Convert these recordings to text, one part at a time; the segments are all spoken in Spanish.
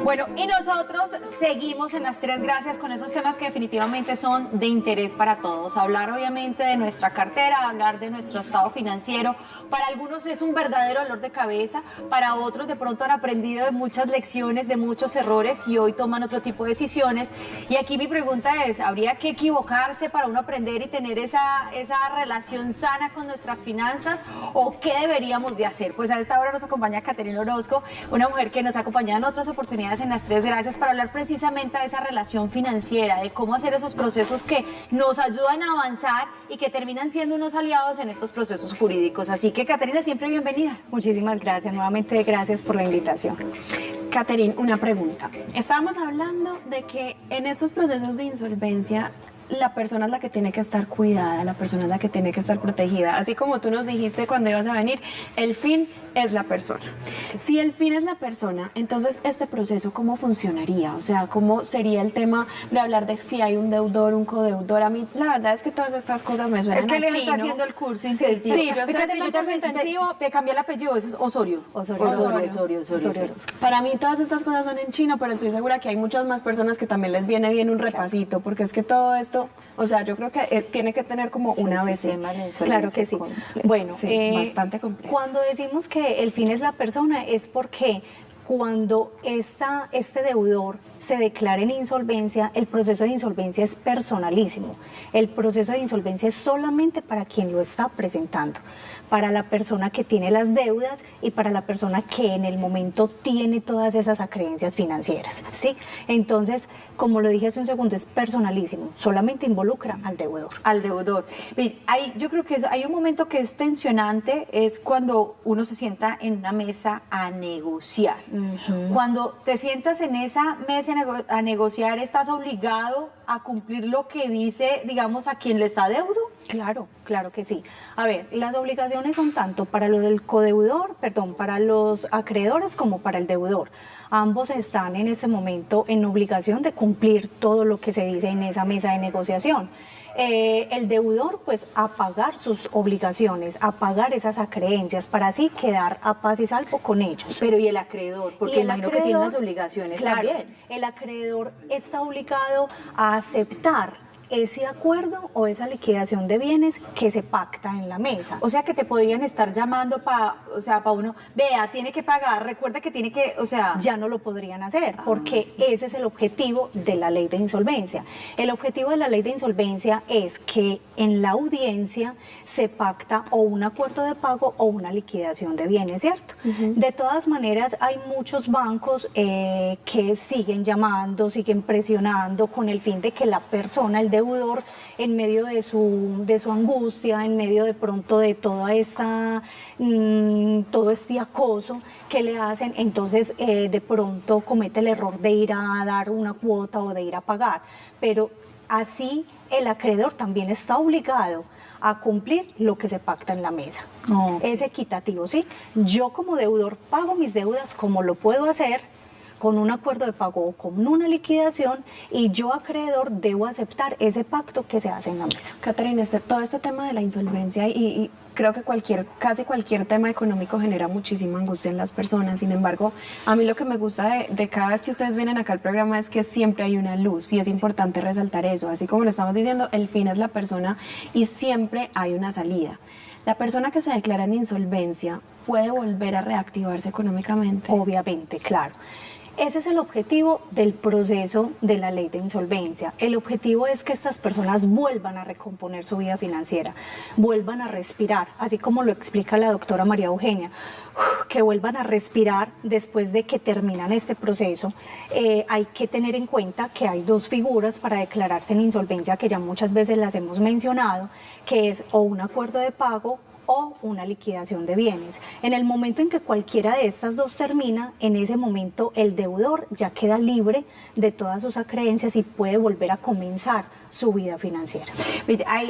Bueno, y nosotros seguimos en las tres gracias con esos temas que definitivamente son de interés para todos. Hablar obviamente de nuestra cartera, hablar de nuestro estado financiero. Para algunos es un verdadero dolor de cabeza, para otros de pronto han aprendido de muchas lecciones, de muchos errores y hoy toman otro tipo de decisiones. Y aquí mi pregunta es, ¿habría que equivocarse para uno aprender y tener esa relación sana con nuestras finanzas? ¿O qué deberíamos de hacer? Pues a esta hora nos acompaña Caterina Orozco, una mujer que nos ha acompañado en otras oportunidades en las tres gracias para hablar precisamente de esa relación financiera, de cómo hacer esos procesos que nos ayudan a avanzar y que terminan siendo unos aliados en estos procesos jurídicos. Así que, Caterina, siempre bienvenida. Muchísimas gracias, nuevamente gracias por la invitación. Caterina, una pregunta. Estábamos hablando de que en estos procesos de insolvencia la persona es la que tiene que estar cuidada, la persona es la que tiene que estar protegida. Así como tú nos dijiste cuando ibas a venir, el fin es la persona. Si el fin es la persona, entonces este proceso, ¿cómo funcionaría? O sea, ¿cómo sería el tema de hablar de si hay un deudor, un codeudor? A mí, la verdad es que todas estas cosas me suenan a chino. Es que Aleja está haciendo el curso intensivo. Sí, yo estoy haciendo el curso intensivo. Te cambié el apellido, ese es Osorio. Osorio. Para mí todas estas cosas son en chino, pero estoy segura que hay muchas más personas que también les viene bien un repasito, porque es que todo esto, o sea, yo creo que tiene que tener como una vez. Claro que sí. Bueno, bastante complejo. Cuando decimos que el fin es la persona es porque cuando este deudor se declara en insolvencia, el proceso de insolvencia es personalísimo. El proceso de insolvencia es solamente para quien lo está presentando, para la persona que tiene las deudas y para la persona que en el momento tiene todas esas acreencias financieras, ¿sí? Entonces, como lo dije hace un segundo, es personalísimo, solamente involucra al deudor. Al deudor. Yo creo que hay un momento que es tensionante, es cuando uno se sienta en una mesa a negociar. Cuando te sientas en esa mesa a negociar, ¿estás obligado a cumplir lo que dice, digamos, a quien le está deudo? Claro que sí. A ver, las obligaciones son tanto para lo del para los acreedores como para el deudor. Ambos están en ese momento en obligación de cumplir todo lo que se dice en esa mesa de negociación. El deudor, pues, a pagar sus obligaciones, a pagar esas acreencias para así quedar a paz y salvo con ellos. Pero ¿y el acreedor? Porque imagino que tiene unas obligaciones también. El acreedor está obligado a aceptar ese acuerdo o esa liquidación de bienes que se pacta en la mesa. O sea, que te podrían estar llamando para uno, vea, tiene que pagar, recuerda que tiene que, Ya no lo podrían hacer, porque ese es el objetivo de la ley de insolvencia. El objetivo de la ley de insolvencia es que en la audiencia se pacta o un acuerdo de pago o una liquidación de bienes, ¿cierto? De todas maneras, hay muchos bancos que siguen llamando, siguen presionando con el fin de que la persona, el deudor, en medio de su angustia, en medio de pronto de toda todo este acoso que le hacen, entonces de pronto comete el error de ir a dar una cuota o de ir a pagar. Pero así el acreedor también está obligado a cumplir lo que se pacta en la mesa. Es equitativo, ¿sí? Yo como deudor pago mis deudas como lo puedo hacer, con un acuerdo de pago o con una liquidación, y yo, acreedor, debo aceptar ese pacto que se hace en la mesa. Caterina, todo este tema de la insolvencia y creo que casi cualquier tema económico genera muchísima angustia en las personas. Sin embargo, a mí lo que me gusta de cada vez que ustedes vienen acá al programa es que siempre hay una luz, y es importante resaltar eso. Así como lo estamos diciendo, el fin es la persona y siempre hay una salida. La persona que se declara en insolvencia puede volver a reactivarse económicamente. Obviamente, claro. Ese es el objetivo del proceso de la ley de insolvencia. El objetivo es que estas personas vuelvan a recomponer su vida financiera, vuelvan a respirar, así como lo explica la doctora María Eugenia, que vuelvan a respirar después de que terminan este proceso. Hay que tener en cuenta que hay dos figuras para declararse en insolvencia, que ya muchas veces las hemos mencionado, que es o un acuerdo de pago o una liquidación de bienes. En el momento en que cualquiera de estas dos termina, en ese momento el deudor ya queda libre de todas sus acreencias y puede volver a comenzar su vida financiera.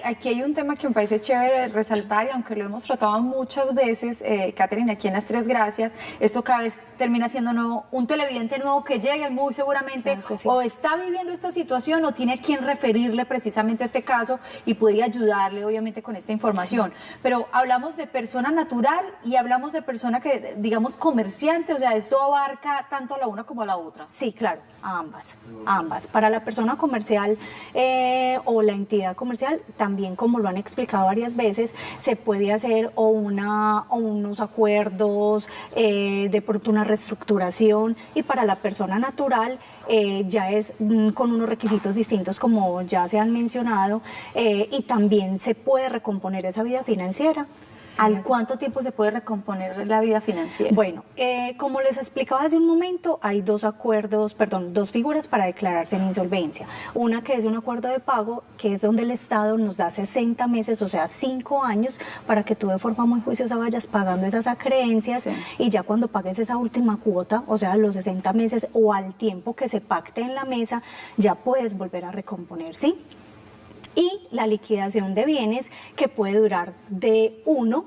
Aquí hay un tema que me parece chévere resaltar, y aunque lo hemos tratado muchas veces, Catherine, aquí en Las Tres Gracias, esto cada vez termina siendo nuevo, un televidente nuevo que llegue muy seguramente Claro sí. o está viviendo esta situación o tiene quien referirle precisamente a este caso y puede ayudarle obviamente con esta información. Pero hablamos de persona natural y hablamos de persona que, digamos, comerciante, o sea, esto abarca tanto a la una como a la otra. Sí, claro, a ambas. Para la persona comercial o la entidad comercial, también como lo han explicado varias veces, se puede hacer o unos acuerdos, de pronto una reestructuración, y para la persona natural ya es con unos requisitos distintos como ya se han mencionado, y también se puede recomponer esa vida financiera. ¿Al cuánto tiempo se puede recomponer la vida financiera? Bueno, como les explicaba hace un momento, hay dos figuras para declararse en insolvencia. Una que es un acuerdo de pago, que es donde el Estado nos da 60 meses, o sea, 5 años, para que tú de forma muy juiciosa vayas pagando esas acreencias, sí. Y ya cuando pagues esa última cuota, o sea, los 60 meses o al tiempo que se pacte en la mesa, ya puedes volver a recomponer, ¿sí? Y la liquidación de bienes, que puede durar de 1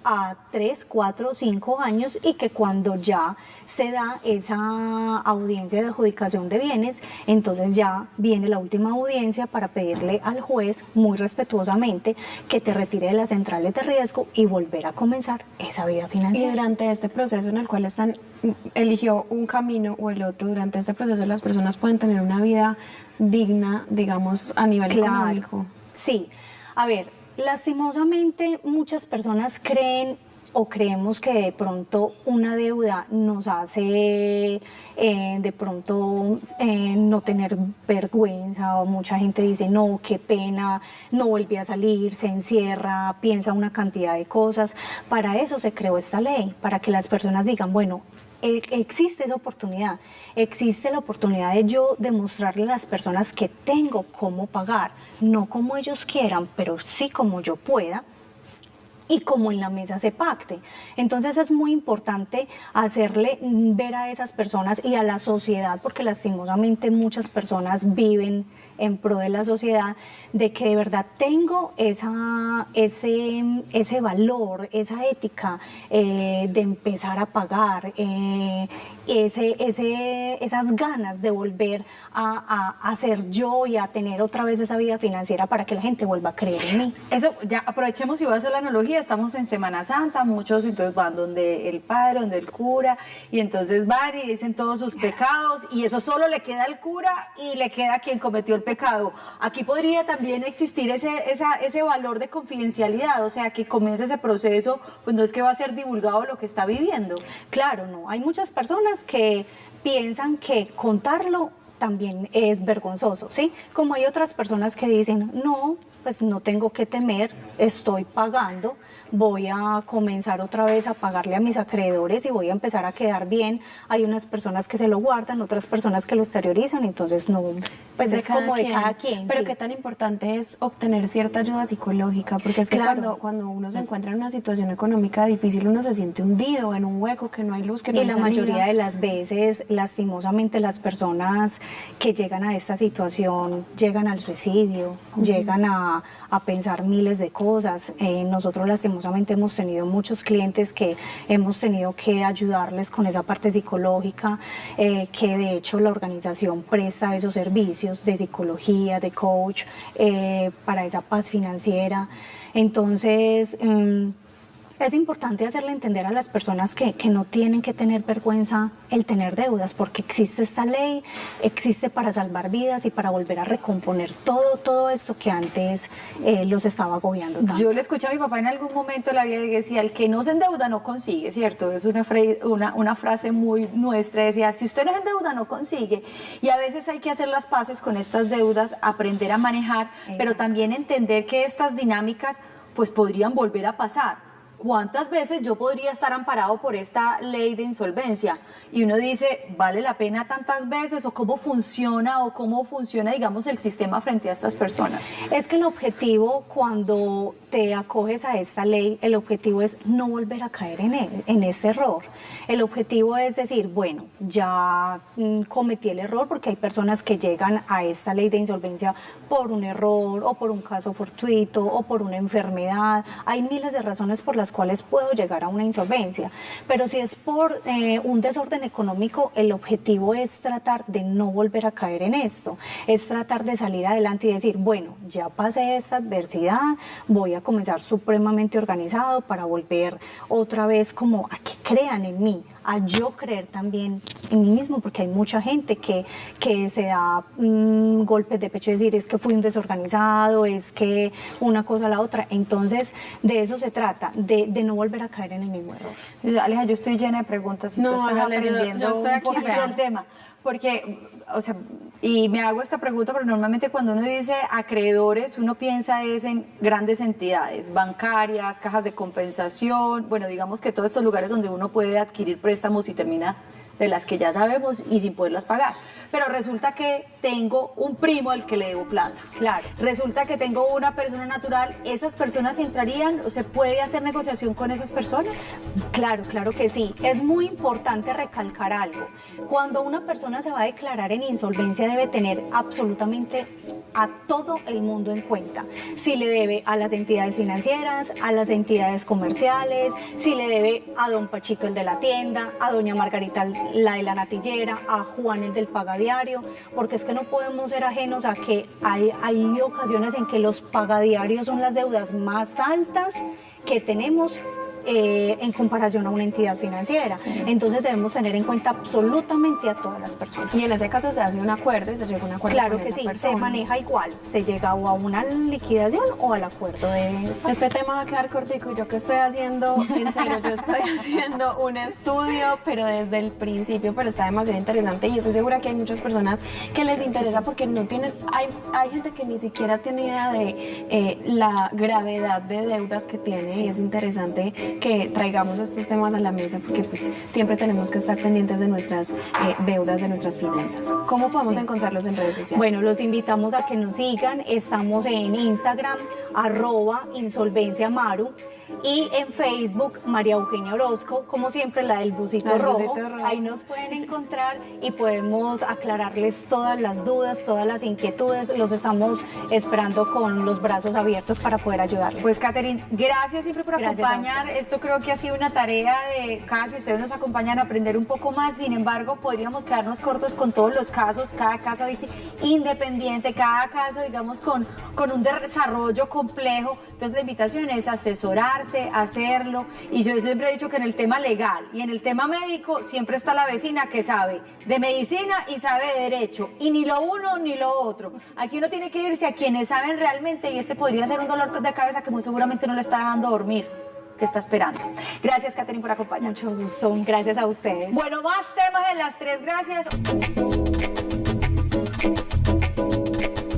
a 3, 4, 5 años, y que cuando ya se da esa audiencia de adjudicación de bienes, entonces ya viene la última audiencia para pedirle al juez muy respetuosamente que te retire de las centrales de riesgo y volver a comenzar esa vida financiera. Y durante este proceso en el cual eligió un camino o el otro, durante este proceso las personas pueden tener una vida digna, digamos, a nivel económico. Sí, a ver, lastimosamente muchas personas creen o creemos que de pronto una deuda nos hace de pronto no tener vergüenza, o mucha gente dice no, qué pena, no vuelve a salir, se encierra, piensa una cantidad de cosas. Para eso se creó esta ley, para que las personas digan, bueno, existe esa oportunidad, existe la oportunidad de yo demostrarle a las personas que tengo cómo pagar, no como ellos quieran, pero sí como yo pueda y como en la mesa se pacte. Entonces es muy importante hacerle ver a esas personas y a la sociedad, porque lastimosamente muchas personas viven en pro de la sociedad, de que de verdad tengo ese valor, esa ética de empezar a pagar, esas ganas de volver a ser yo y a tener otra vez esa vida financiera para que la gente vuelva a creer en mí. Eso, ya aprovechemos y voy a hacer la analogía, estamos en Semana Santa, muchos entonces van donde el padre, donde el cura, y entonces van y dicen todos sus pecados, y eso solo le queda al cura y le queda a quien cometió el pecado. Aquí podría también existir ese valor de confidencialidad, o sea, que comience ese proceso, pues no es que va a ser divulgado lo que está viviendo. Claro, no, hay muchas personas que piensan que contarlo también es vergonzoso, ¿sí? Como hay otras personas que dicen, no, pues no tengo que temer, estoy pagando, voy a comenzar otra vez a pagarle a mis acreedores y voy a empezar a quedar bien. Hay unas personas que se lo guardan, otras personas que lo exteriorizan, entonces no, pues es como de cada quien. Pero sí. qué tan importante es obtener cierta ayuda psicológica, porque es que Claro. cuando uno se encuentra en una situación económica difícil, uno se siente hundido en un hueco, que no hay luz, que no hay salida. Y la mayoría de las veces, lastimosamente, las personas que llegan a esta situación llegan al suicidio, llegan a pensar miles de cosas. Nosotros lastimosamente hemos tenido muchos clientes que hemos tenido que ayudarles con esa parte psicológica, que de hecho la organización presta esos servicios de psicología, de coach, para esa paz financiera. Entonces, es importante hacerle entender a las personas que no tienen que tener vergüenza el tener deudas, porque existe esta ley, existe para salvar vidas y para volver a recomponer todo esto que antes los estaba agobiando tanto. Yo le escuché a mi papá en algún momento de la vida y decía, el que no se endeuda no consigue, ¿cierto? Es una frase muy nuestra, decía, si usted no se endeuda no consigue, y a veces hay que hacer las paces con estas deudas, aprender a manejar, pero también entender que estas dinámicas pues podrían volver a pasar. ¿cuántas veces yo podría estar amparado por esta ley de insolvencia? Y uno dice, ¿vale la pena tantas veces? ¿O cómo funciona, digamos, el sistema frente a estas personas? Es que el objetivo, cuando te acoges a esta ley, el objetivo es no volver a caer en este error. El objetivo es decir, bueno, ya cometí el error, porque hay personas que llegan a esta ley de insolvencia por un error o por un caso fortuito o por una enfermedad. Hay miles de razones por las cuales puedo llegar a una insolvencia, pero si es por un desorden económico, el objetivo es tratar de no volver a caer en esto, es tratar de salir adelante y decir, bueno, ya pasé esta adversidad, voy a comenzar supremamente organizado para volver otra vez como a que crean en mí, a yo creer también en mí mismo, porque hay mucha gente que se da golpes de pecho y decir, es que fui un desorganizado, es que una cosa a la otra. Entonces, de eso se trata, de no volver a caer en el mismo error. Aleja, yo estoy llena de preguntas y tú estás aprendiendo yo estoy un aquí, poquito del tema. Porque, o sea, y me hago esta pregunta, pero normalmente cuando uno dice acreedores, uno piensa es en grandes entidades, bancarias, cajas de compensación, bueno, digamos que todos estos lugares donde uno puede adquirir préstamos y termina de las que ya sabemos y sin poderlas pagar. Pero resulta que tengo un primo al que le debo plata. Claro. Resulta que tengo una persona natural. ¿Esas personas entrarían o se puede hacer negociación con esas personas? Claro, claro que sí. Es muy importante recalcar algo. Cuando una persona se va a declarar en insolvencia, debe tener absolutamente a todo el mundo en cuenta. Si le debe a las entidades financieras, a las entidades comerciales, si le debe a don Pachito el de la tienda, a doña Margarita la de la natillera, a Juan el del pagadiario, porque es que no podemos ser ajenos a que hay ocasiones en que los pagadiarios son las deudas más altas que tenemos en comparación a una entidad financiera. Sí. Entonces debemos tener en cuenta absolutamente a todas las personas. Y en ese caso se hace un acuerdo y se llega a un acuerdo. Claro con que esa sí, persona. se maneja igual, se llega o a una liquidación o al acuerdo de... Este tema va a quedar cortico. Yo que estoy haciendo, en serio, yo estoy haciendo un estudio, pero desde el principio, pero está demasiado interesante y estoy segura que hay muchas personas que les interesa porque no tienen, hay gente que ni siquiera tiene idea de la gravedad de deudas que tiene. Sí. Y es interesante que traigamos estos temas a la mesa porque pues siempre tenemos que estar pendientes de nuestras deudas, de nuestras finanzas. ¿Cómo podemos encontrarlos en redes sociales? Bueno, los invitamos a que nos sigan. Estamos en Instagram, @insolvenciamaru. Y en Facebook, María Eugenia Orozco, como siempre, la del busito rojo. Ahí nos pueden encontrar y podemos aclararles todas las dudas, todas las inquietudes. Los estamos esperando con los brazos abiertos para poder ayudarles. Pues, Catherine, gracias siempre por acompañar. Esto creo que ha sido una tarea de cada que ustedes nos acompañan a aprender un poco más. Sin embargo, podríamos quedarnos cortos con todos los casos. Cada caso dice independiente, cada caso, digamos, con un desarrollo complejo. Entonces, la invitación es asesorar, hacerlo, y yo siempre he dicho que en el tema legal y en el tema médico siempre está la vecina que sabe de medicina y sabe de derecho, y ni lo uno ni lo otro. Aquí uno tiene que irse a quienes saben realmente, y este podría ser un dolor de cabeza que muy seguramente no le está dejando dormir, que está esperando. Gracias, Catherine, por acompañarnos. Mucho gusto, gracias a ustedes. Bueno, más temas en las tres, gracias.